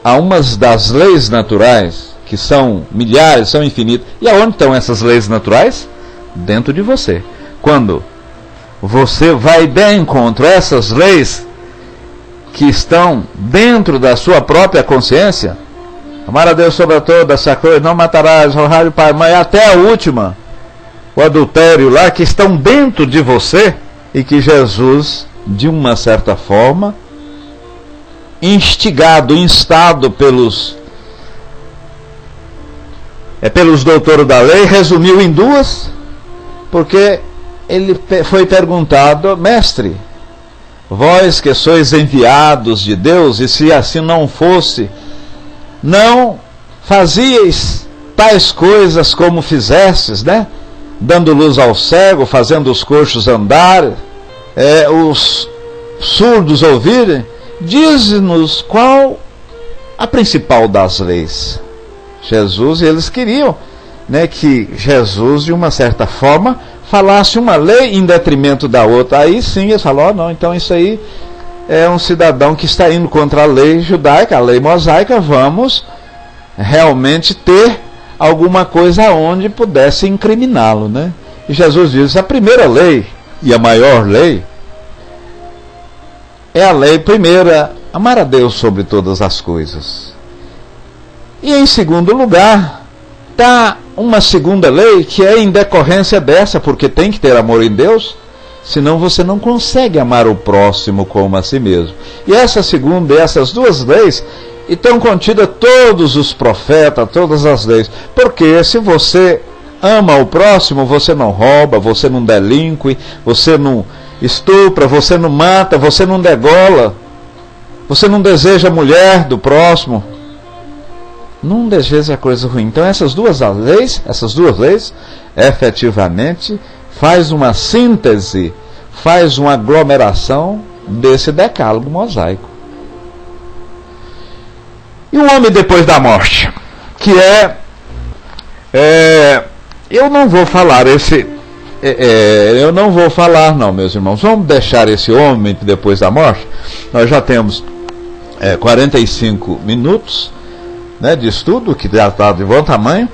Speaker 3: a umas das leis naturais, que são milhares, são infinitas. E aonde estão essas leis naturais? Dentro de você. Quando você vai de encontro a essas leis que estão dentro da sua própria consciência, amar a Deus sobre toda essa coisa, não matarás, honrar o pai e mãe, até a última, o adultério lá, que estão dentro de você, e que Jesus, de uma certa forma, instado pelos pelos doutores da lei, resumiu em duas, porque ele foi perguntado: mestre, vós que sois enviados de Deus, e se assim não fosse, não fazíeis tais coisas como fizestes, né? Dando luz ao cego, fazendo os coxos andar, os surdos ouvirem. Diz-nos qual a principal das leis. Jesus, eles queriam, né, que Jesus, de uma certa forma, falasse uma lei em detrimento da outra. Aí sim eles falaram: não, então isso aí é um cidadão que está indo contra a lei judaica, a lei mosaica, vamos realmente ter alguma coisa onde pudesse incriminá-lo, né? E Jesus diz: a primeira lei e a maior lei é a lei primeira, amar a Deus sobre todas as coisas. E em segundo lugar, está uma segunda lei que é em decorrência dessa, porque tem que ter amor em Deus, senão você não consegue amar o próximo como a si mesmo. E essa segunda e essas duas leis estão contidas todos os profetas, todas as leis. Porque se você ama o próximo, você não rouba, você não delinque, você não estupra, você não mata, você não degola, você não deseja a mulher do próximo, não deseja coisa ruim. Então essas duas leis, efetivamente faz uma síntese, faz uma aglomeração desse decálogo mosaico. E o homem depois da morte, que eu não vou falar não, meus irmãos. Vamos deixar esse homem depois da morte. Nós já temos 45 minutos, né, de estudo, que já está de bom tamanho.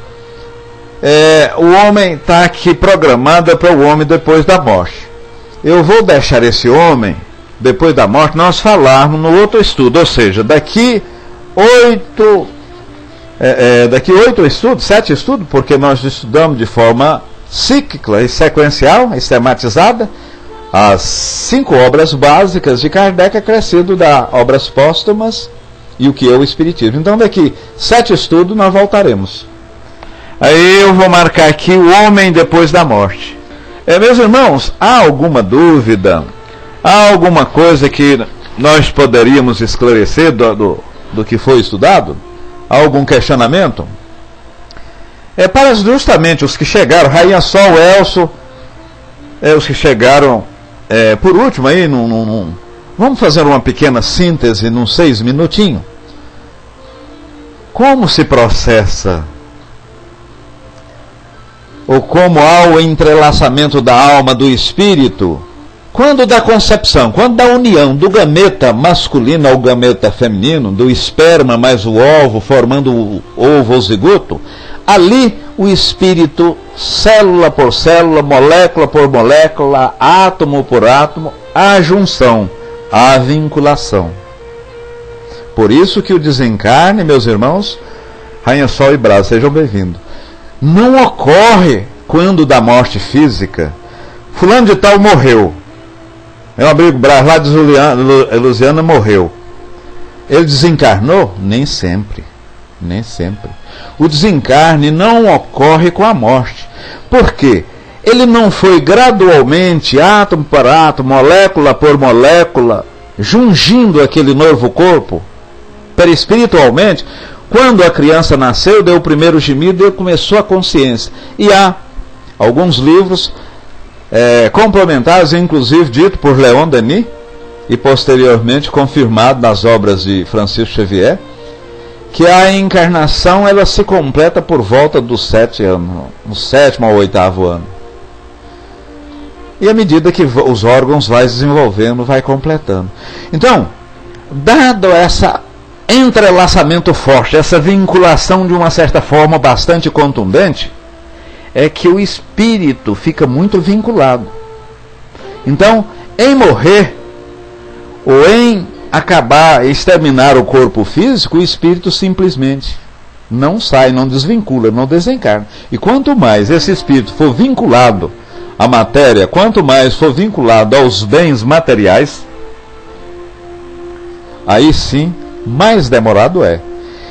Speaker 3: O homem está aqui programado para o homem depois da morte. Eu vou deixar esse homem depois da morte nós falarmos no outro estudo, ou seja, daqui 7 estudos, porque nós estudamos de forma cíclica e sequencial, sistematizada, as 5 obras básicas de Kardec, acrescido das obras póstumas e o que é o Espiritismo. Então daqui 7 estudos nós voltaremos. Aí eu vou marcar aqui o homem depois da morte. Meus irmãos, há alguma dúvida? Há alguma coisa que nós poderíamos esclarecer do que foi estudado? Há algum questionamento? Para justamente os que chegaram, Rainha Sol, Elcio, os que chegaram por último aí, vamos fazer uma pequena síntese num 6 minutinhos. Como se processa, ou como há o entrelaçamento da alma, do espírito, quando da concepção, quando da união do gameta masculino ao gameta feminino, do esperma mais o ovo, formando o ovo ou zigoto, ali o espírito, célula por célula, molécula por molécula, átomo por átomo, a junção, a vinculação. Por isso que o desencarne, meus irmãos, Rainha Sol e Brás, sejam bem-vindos, não ocorre quando da morte física. Fulano de tal morreu, meu amigo Brás lá de Lusiana morreu. Ele desencarnou? Nem sempre. Nem sempre. O desencarne não ocorre com a morte. Por quê? Ele não foi gradualmente, átomo por átomo, molécula por molécula, jungindo aquele novo corpo, perispiritualmente. Quando a criança nasceu, deu o primeiro gemido e começou a consciência. E há alguns livros complementares, inclusive dito por Leon Denis, e posteriormente confirmado nas obras de Francisco Xavier, que a encarnação ela se completa por volta dos 7 anos, no 7º ao 8º ano. E à medida que os órgãos vai desenvolvendo, vai completando. Então, dado esse entrelaçamento forte, essa vinculação de uma certa forma bastante contundente, é que o espírito fica muito vinculado. Então, em morrer, ou em acabar, exterminar o corpo físico, o espírito simplesmente não sai, não desvincula, não desencarna. E quanto mais esse espírito for vinculado à matéria, quanto mais for vinculado aos bens materiais, aí sim, mais demorado é.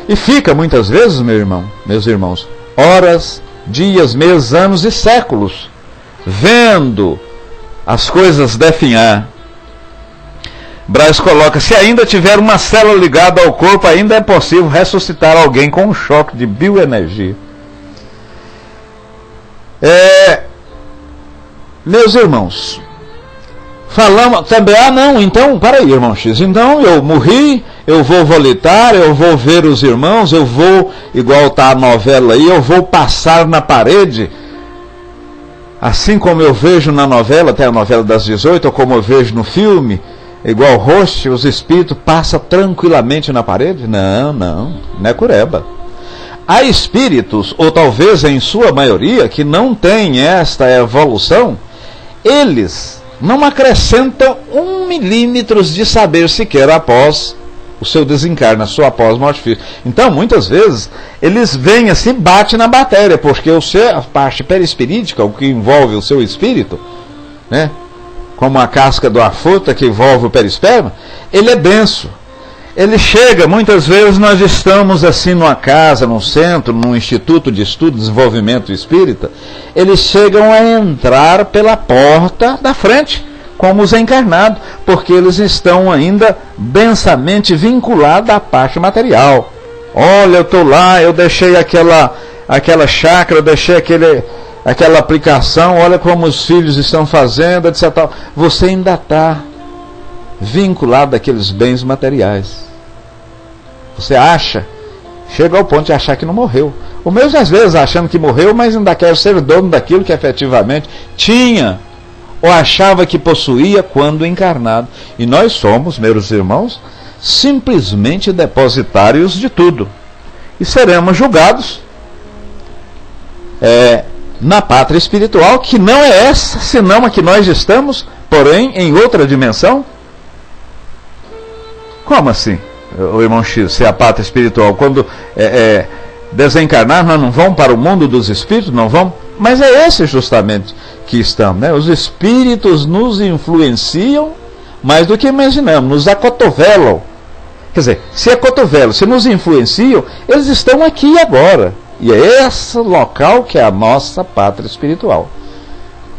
Speaker 3: E fica muitas vezes, meus irmãos, horas, dias, meses, anos e séculos, vendo as coisas definhar. Braz coloca: se ainda tiver uma célula ligada ao corpo, ainda é possível ressuscitar alguém com um choque de bioenergia. Meus irmãos, falamos também, não, então, para aí, irmão X, então eu morri, eu vou voltar, eu vou ver os irmãos, eu vou, igual está a novela aí, eu vou passar na parede, assim como eu vejo na novela, até a novela das 18, ou como eu vejo no filme, igual host, os espíritos passam tranquilamente na parede? Não é cureba. Há espíritos, ou talvez em sua maioria, que não têm esta evolução, eles não acrescentam 1 milímetro de saber sequer após o seu desencarne, a sua pós-morte física. Então, muitas vezes, eles vêm assim, batem na matéria, porque a parte perispirítica, o que envolve o seu espírito, né, como a casca do afuta que envolve o perisperma, ele é denso. Ele chega, muitas vezes nós estamos assim numa casa, num centro, num instituto de estudo e desenvolvimento espírita, eles chegam a entrar pela porta da frente, como os encarnados, porque eles estão ainda densamente vinculados à parte material. Olha, eu estou lá, eu deixei aquela chácara, eu deixei aquela aplicação, olha como os filhos estão fazendo, etc. Você ainda está vinculado àqueles bens materiais. Você acha, chega ao ponto de achar que não morreu. Ou mesmo às vezes achando que morreu, mas ainda quer ser dono daquilo que efetivamente tinha, ou achava que possuía quando encarnado. E nós somos, meus irmãos, simplesmente depositários de tudo. E seremos julgados na pátria espiritual, que não é essa, senão a que nós estamos, porém em outra dimensão. Como assim, o irmão X, se é a pátria espiritual? Quando desencarnar, nós não vamos para o mundo dos espíritos? Não vamos? Mas é esse justamente que estamos, né? Os espíritos nos influenciam mais do que imaginamos, nos acotovelam. Quer dizer, se acotovelam, se nos influenciam, eles estão aqui e agora. E é esse local que é a nossa pátria espiritual.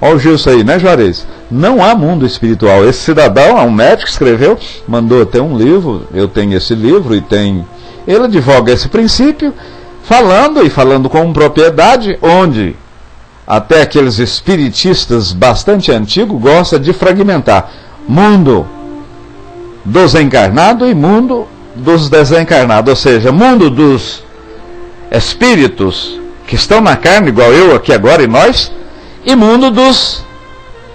Speaker 3: Olha o Gilson aí, né, Juarez? Não há mundo espiritual. Esse cidadão, um médico que escreveu, mandou até um livro, eu tenho esse livro e tem... Ele advoga esse princípio, falando com propriedade, onde até aqueles espiritistas bastante antigos gostam de fragmentar mundo dos encarnados e mundo dos desencarnados, ou seja, mundo dos espíritos que estão na carne, igual eu aqui agora e nós, e mundo dos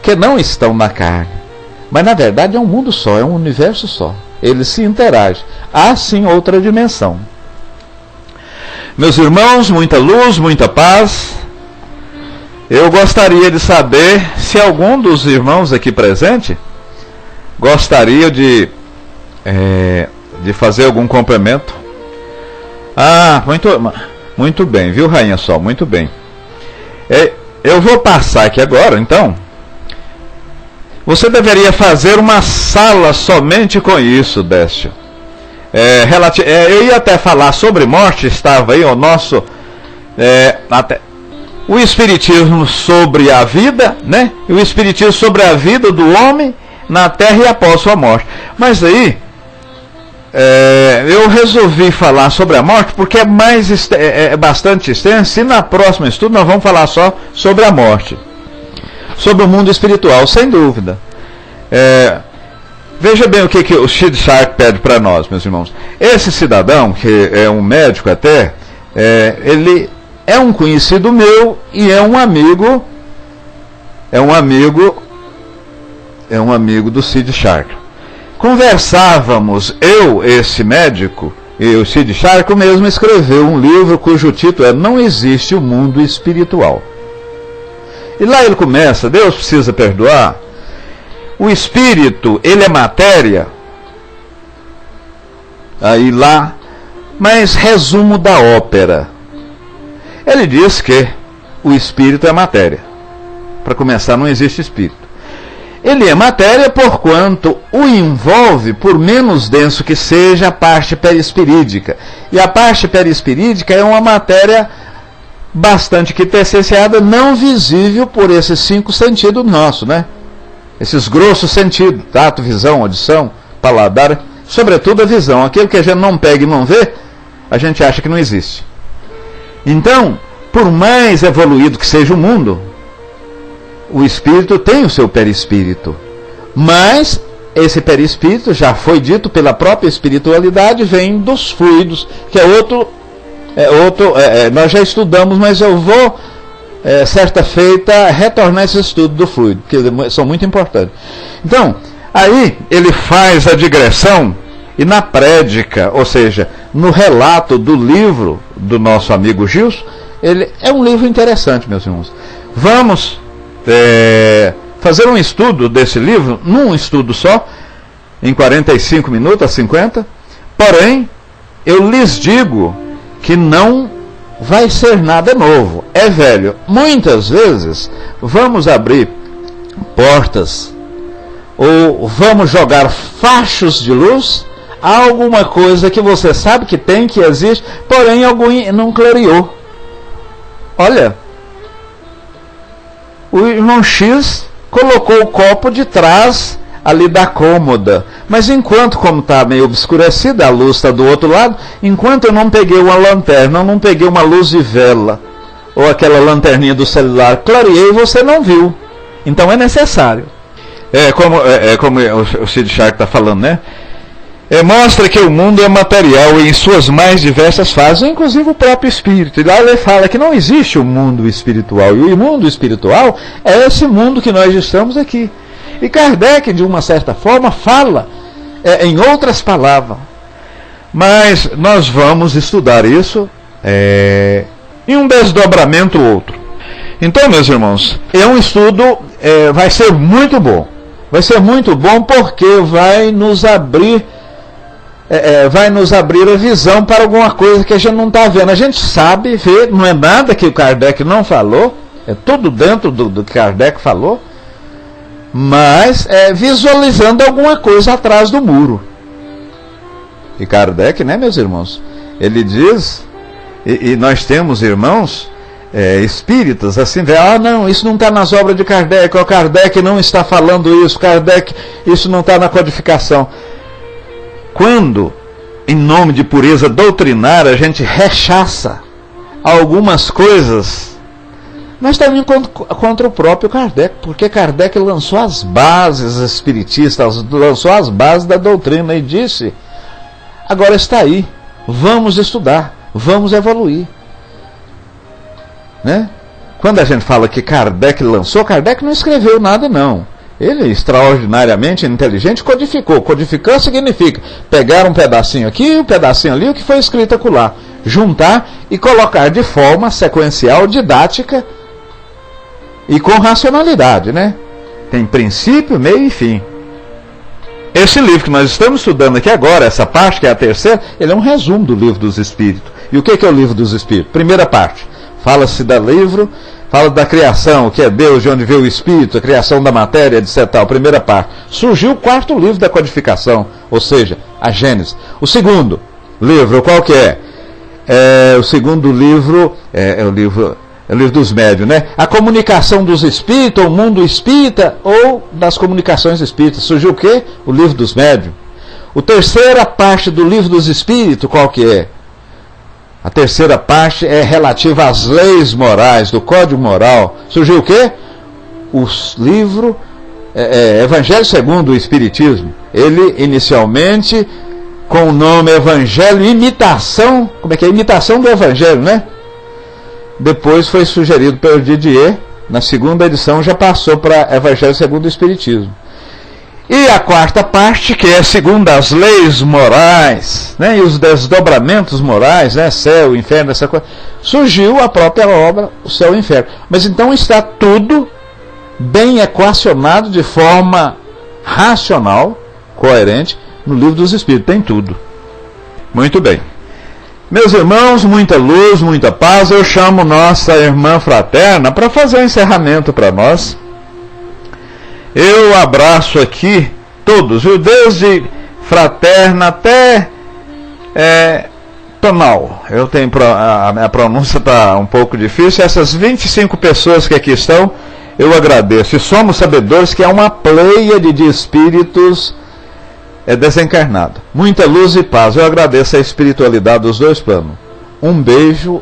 Speaker 3: que não estão na carne. Mas na verdade é um mundo só, é um universo só. Eles se interagem. Há sim outra dimensão. Meus irmãos, muita luz, muita paz. Eu gostaria de saber se algum dos irmãos aqui presente gostaria de fazer algum complemento. Muito bem, viu, Rainha Sol? Muito bem. Eu vou passar aqui agora, então. Você deveria fazer uma sala somente com isso, Décio. Eu ia até falar sobre morte, estava aí o nosso... o Espiritismo sobre a vida, né? E o Espiritismo sobre a vida do homem na Terra e após sua morte. Mas aí... eu resolvi falar sobre a morte porque é bastante extenso, e na próxima estudo nós vamos falar só sobre a morte, sobre o mundo espiritual, sem dúvida. Veja bem o que o Sid Shark pede para nós, meus irmãos. Esse cidadão, que é um médico até, ele é um conhecido meu e é um amigo do Sid Shark. Conversávamos, esse médico, e o Sid Shark mesmo escreveu um livro cujo título é Não Existe o Mundo Espiritual. E lá ele começa, Deus precisa perdoar, o espírito, ele é matéria, aí lá, mas resumo da ópera. Ele diz que o espírito é matéria. Para começar, não existe espírito. Ele é matéria porquanto o envolve, por menos denso que seja, a parte perispirídica. E a parte perispirídica é uma matéria bastante quintessenciada, não visível por esses 5 sentidos nossos, né? Esses grossos sentidos, tato, visão, audição, paladar, sobretudo a visão. Aquilo que a gente não pega e não vê, a gente acha que não existe. Então, por mais evoluído que seja o mundo, o espírito tem o seu perispírito. Mas esse perispírito, já foi dito pela própria espiritualidade, vem dos fluidos, que é outro nós já estudamos, mas eu vou, certa feita, retornar esse estudo do fluido, que são muito importantes. Então, aí ele faz a digressão, e na prédica, ou seja, no relato do livro do nosso amigo Gilson, ele é um livro interessante, meus irmãos. Vamos fazer um estudo desse livro, num estudo só, em 45 minutos a 50, porém, eu lhes digo que não vai ser nada novo, é velho. Muitas vezes vamos abrir portas ou vamos jogar fachos de luz a alguma coisa que você sabe que tem, que existe, porém alguém não clareou. Olha, o irmão X colocou o copo de trás ali da cômoda, mas enquanto, como está meio obscurecida, a luz está do outro lado, enquanto eu não peguei uma lanterna, eu não peguei uma luz de vela, ou aquela lanterninha do celular, clareei e você não viu. Então é necessário. Como o Cid Shark está falando, né? Mostra que o mundo é material em suas mais diversas fases, inclusive o próprio espírito. E lá ele fala que não existe o mundo espiritual, e o mundo espiritual é esse mundo que nós estamos aqui. E Kardec, de uma certa forma, fala em outras palavras. Mas nós vamos estudar isso em um desdobramento ou outro. Então, meus irmãos, é um estudo, vai ser muito bom. Vai ser muito bom porque vai nos abrir a visão para alguma coisa que a gente não está vendo. A gente sabe, vê, não é nada que o Kardec não falou, é tudo dentro do que Kardec falou, mas visualizando alguma coisa atrás do muro. E Kardec, né, meus irmãos, ele diz, e nós temos irmãos espíritas assim, não, isso não está nas obras de Kardec, o Kardec não está falando isso, Kardec, isso não está na codificação. Quando, em nome de pureza doutrinária, a gente rechaça algumas coisas, nós estamos indo contra o próprio Kardec, porque Kardec lançou as bases espiritistas, lançou as bases da doutrina e disse, agora está aí, vamos estudar, vamos evoluir. Né? Quando a gente fala que Kardec lançou, Kardec não escreveu nada não. Ele, extraordinariamente inteligente, codificou. Codificar significa pegar um pedacinho aqui, um pedacinho ali, o que foi escrito acolá, juntar e colocar de forma sequencial, didática e com racionalidade, né? Tem princípio, meio e fim. Esse livro que nós estamos estudando aqui agora, essa parte que é a terceira, ele é um resumo do Livro dos Espíritos. E o que é o Livro dos Espíritos? Primeira parte, fala-se do livro, fala da criação, o que é Deus, de onde veio o Espírito, a criação da matéria, etc. Tal, primeira parte. Surgiu o 4º livro da codificação, ou seja, a Gênesis. O segundo livro, qual que é? O segundo livro é o livro dos médiuns, né? A comunicação dos espíritos, o mundo espírita, ou das comunicações espíritas. Surgiu o quê? O livro dos médiuns. A terceira parte do livro dos espíritos, qual que é? A terceira parte é relativa às leis morais, do Código Moral. Surgiu o quê? O livro Evangelho segundo o Espiritismo. Ele, inicialmente, com o nome Evangelho Imitação, como é que é? Imitação do Evangelho, né? Depois foi sugerido pelo Didier, na segunda edição já passou para Evangelho segundo o Espiritismo. E a 4ª parte, que é segundo as leis morais, né, e os desdobramentos morais, né, céu, inferno, essa coisa, surgiu a própria obra, o céu e o inferno. Mas então está tudo bem equacionado de forma racional, coerente, no Livro dos Espíritos, tem tudo. Muito bem. Meus irmãos, muita luz, muita paz. Eu chamo nossa irmã fraterna para fazer o encerramento para nós. Eu abraço aqui todos, viu? Desde fraterna até Spinal. Eu tenho a minha pronúncia está um pouco difícil. Essas 25 pessoas que aqui estão, eu agradeço. E somos sabedores que é uma pleiade de espíritos desencarnados. Muita luz e paz. Eu agradeço a espiritualidade dos dois planos. Um beijo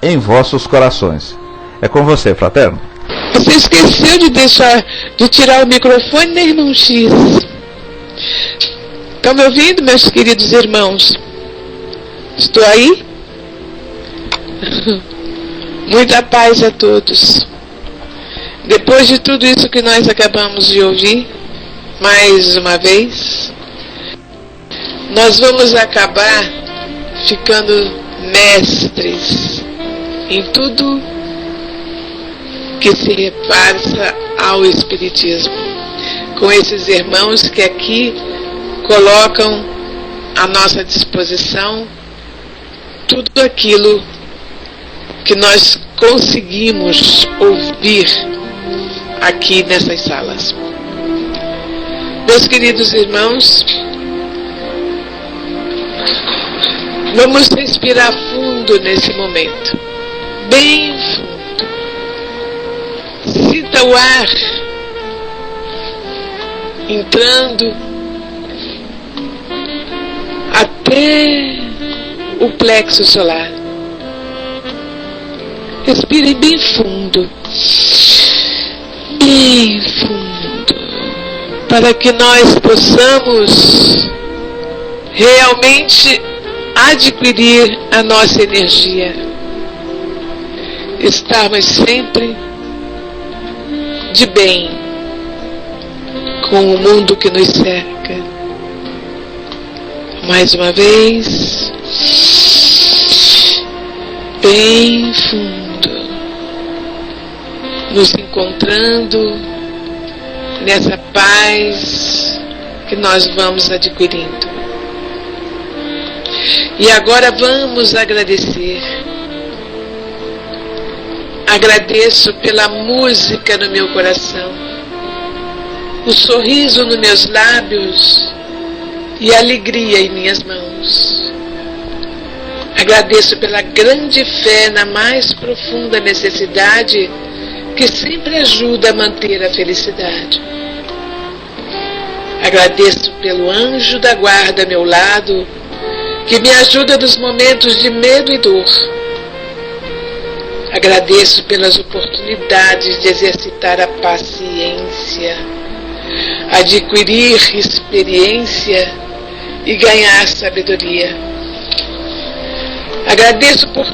Speaker 3: em vossos corações. É com você, fraterno.
Speaker 4: Você esqueceu de tirar o microfone, né, irmão X? Estão me ouvindo, meus queridos irmãos? Estou aí? Muita paz a todos. Depois de tudo isso que nós acabamos de ouvir, mais uma vez, nós vamos acabar ficando mestres em tudo que se repassa ao Espiritismo, com esses irmãos que aqui colocam à nossa disposição tudo aquilo que nós conseguimos ouvir aqui nessas salas. Meus queridos irmãos, vamos respirar fundo nesse momento, bem fundo. Sinta o ar entrando até o plexo solar. Respire bem fundo, para que nós possamos realmente adquirir a nossa energia, estarmos sempre de bem com o mundo que nos cerca. Mais uma vez, bem fundo, nos encontrando nessa paz que nós vamos adquirindo. E agora vamos agradecer. Agradeço pela música no meu coração, o sorriso nos meus lábios e a alegria em minhas mãos. Agradeço pela grande fé na mais profunda necessidade que sempre ajuda a manter a felicidade. Agradeço pelo anjo da guarda a meu lado, que me ajuda nos momentos de medo e dor. Agradeço pelas oportunidades de exercitar a paciência, adquirir experiência e ganhar sabedoria. Agradeço por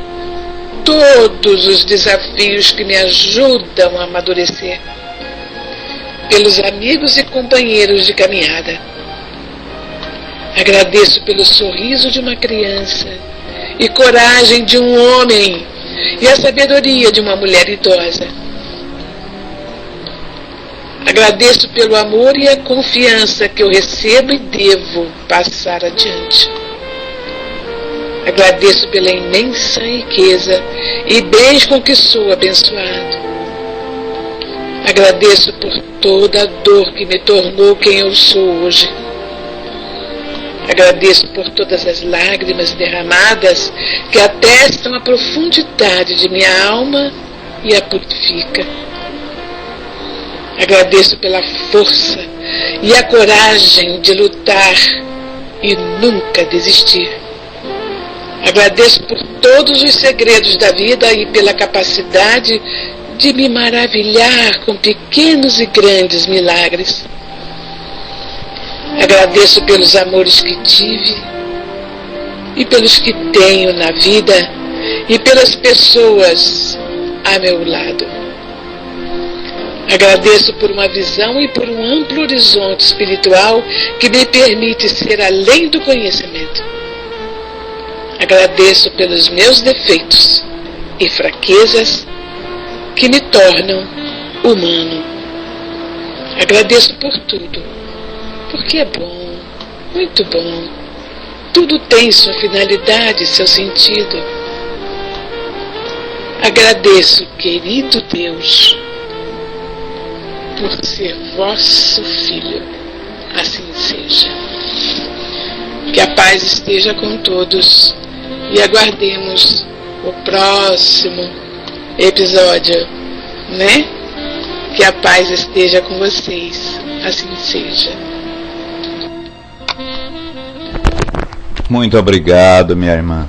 Speaker 4: todos os desafios que me ajudam a amadurecer, pelos amigos e companheiros de caminhada. Agradeço pelo sorriso de uma criança e coragem de um homem e a sabedoria de uma mulher idosa. Agradeço pelo amor e a confiança que eu recebo e devo passar adiante. Agradeço pela imensa riqueza e bens com que sou abençoado. Agradeço por toda a dor que me tornou quem eu sou hoje. Agradeço por todas as lágrimas derramadas que atestam a profundidade de minha alma e a purifica. Agradeço pela força e a coragem de lutar e nunca desistir. Agradeço por todos os segredos da vida e pela capacidade de me maravilhar com pequenos e grandes milagres. Agradeço pelos amores que tive e pelos que tenho na vida e pelas pessoas a meu lado. Agradeço por uma visão e por um amplo horizonte espiritual que me permite ser além do conhecimento. Agradeço pelos meus defeitos e fraquezas que me tornam humano. Agradeço por tudo, porque é bom, muito bom. Tudo tem sua finalidade, seu sentido. Agradeço, querido Deus, por ser vosso filho. Assim seja. Que a paz esteja com todos e aguardemos o próximo episódio, né? Que a paz esteja com vocês, assim seja.
Speaker 3: Muito obrigado, minha irmã.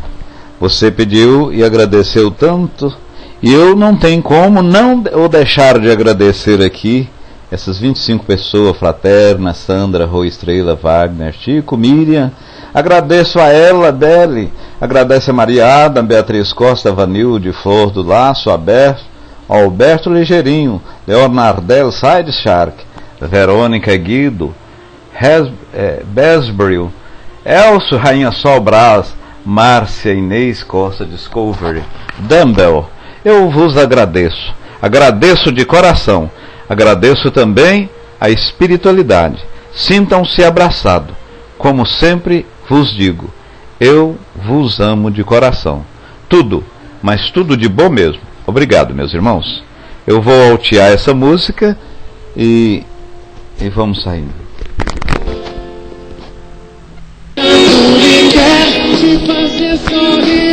Speaker 3: Você pediu e agradeceu tanto, e eu não tenho como não deixar de agradecer aqui essas 25 pessoas fraternas: Sandra, Rô Estrela, Wagner, Chico, Miriam. Agradeço a ela, Deli. Agradeço a Maria Adam, Beatriz Costa, Vanilde, Flor do Laço, Alberto Ligeirinho, Leonardel Side Shark, Verônica Guido, Besbril, Elcio Rainha Sol Brás, Márcia Inês Costa Discovery, Dumbbell. Eu vos agradeço. Agradeço de coração. Agradeço também a espiritualidade. Sintam-se abraçados. Como sempre vos digo, eu vos amo de coração. Tudo, mas tudo de bom mesmo. Obrigado, meus irmãos. Eu vou altear essa música e vamos saindo. Te fazer sorrir.